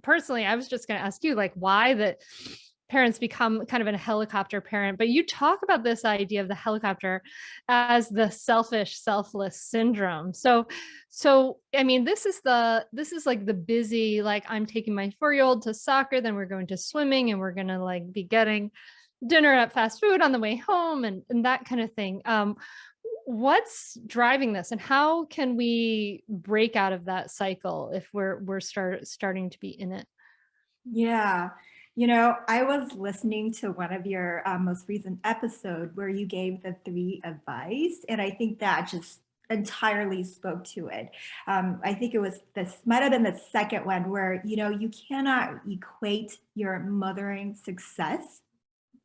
personally, I was just going to ask you, like, why that parents become kind of a helicopter parent, but you talk about this idea of the helicopter as the selfish, selfless syndrome. So I mean, this is like the busy, like I'm taking my 4-year-old to soccer, then we're going to swimming, and we're gonna like be getting dinner at fast food on the way home, and that kind of thing. What's driving this, and how can we break out of that cycle if we're starting to be in it? Yeah. I was listening to one of your most recent episode where you gave the three advice, and I think that just entirely spoke to it. I think it was this might have been the second one where, you cannot equate your mothering success,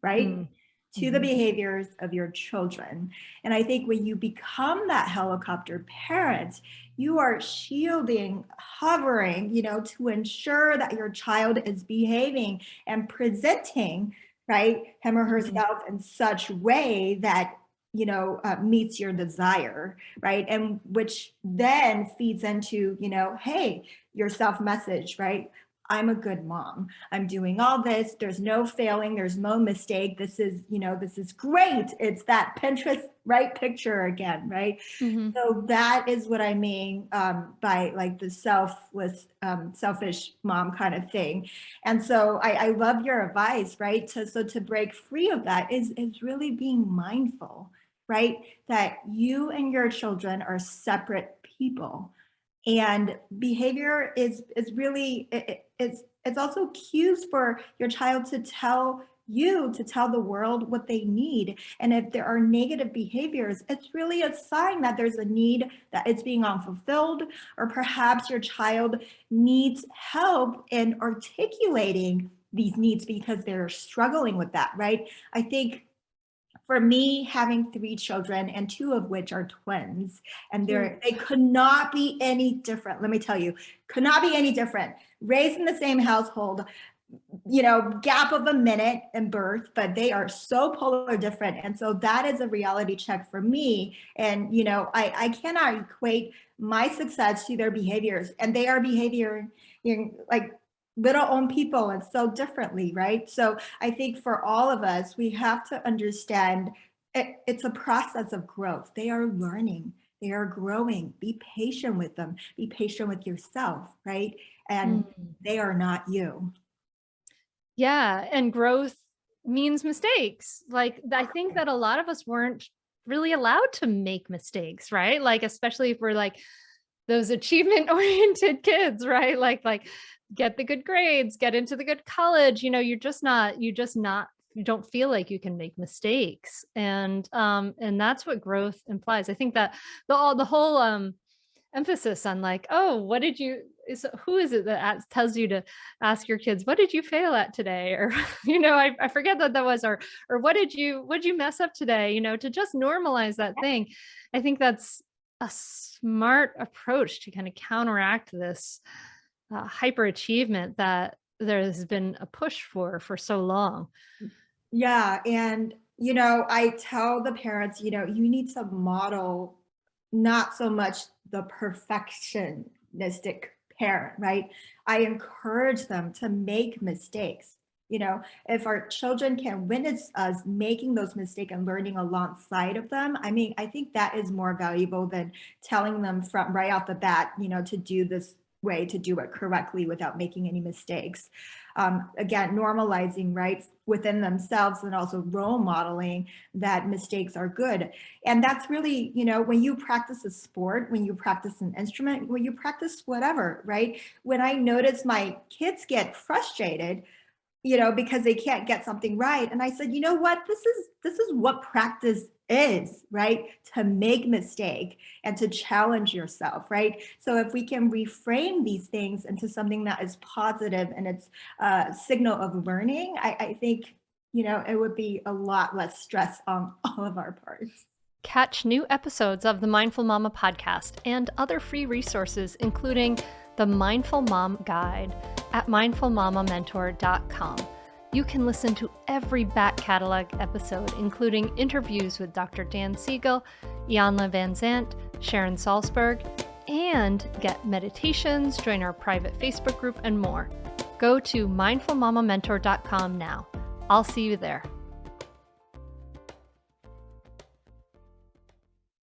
right, Mm. to the Mhm. behaviors of your children. And I think when you become that helicopter parent, you are shielding, hovering, to ensure that your child is behaving and presenting, right, him or Mhm. herself in such way that meets your desire, right? And which then feeds into, hey, your self message, right? I'm a good mom. I'm doing all this. There's no failing. There's no mistake. This is great. It's that Pinterest right picture again, right? Mhm. So that is what I mean by like the selfless, selfish mom kind of thing. And so I love your advice, right? To break free of that is really being mindful, right? That you and your children are separate people, and behavior is really it's also cues for your child to tell you, to tell the world what they need. And if there are negative behaviors, it's really a sign that there's a need that it's being unfulfilled, or perhaps your child needs help in articulating these needs because they're struggling with that, right? I think for me, having three children and two of which are twins, and Ooh. they could not be any different. Let me tell you, could not be any different. Raised in the same household, gap of a minute in birth, but they are so polar different. And so that is a reality check for me. And, I cannot equate my success to their behaviors, and they are behavior like little own people and so differently, right? So I think for all of us, we have to understand it's a process of growth. They are learning, they are growing. Be patient with them, be patient with yourself, right? And Mm. they are not you. Yeah, and growth means mistakes. Like, I think that a lot of us weren't really allowed to make mistakes, right? Like, especially if we're like those achievement oriented kids, right? Like get the good grades, get into the good college, you don't feel like you can make mistakes. And that's what growth implies. I think that the whole emphasis on like, oh, what did you is who is it that tells you to ask your kids, what did you fail at today? Or, I forget that was, or what did you mess up today? To just normalize that thing. I think that's a smart approach to kind of counteract this hyperachievement that there's been a push for so long. Yeah, and I tell the parents, you need to model not so much the perfectionistic parent, right? I encourage them to make mistakes. If our children can witness us making those mistakes and learning alongside of them, I mean, I think that is more valuable than telling them from right off the bat, to do this way, to do it correctly without making any mistakes. Again, normalizing, right, within themselves, and also role modeling that mistakes are good. And that's really, when you practice a sport, when you practice an instrument, when you practice whatever, right? When I notice my kids get frustrated, because they can't get something right. And I said, you know what? This is what practice is, right? To make mistake and to challenge yourself, right? So if we can reframe these things into something that is positive and it's a signal of learning, I think, it would be a lot less stress on all of our parts. Catch new episodes of the Mindful Mama podcast and other free resources, including the Mindful Mom Guide at mindfulmamamentor.com. You can listen to every back catalog episode, including interviews with Dr. Dan Siegel, Ianla Van Zant, Sharon Salzberg, and get meditations, join our private Facebook group, and more. Go to mindfulmamamentor.com now. I'll see you there.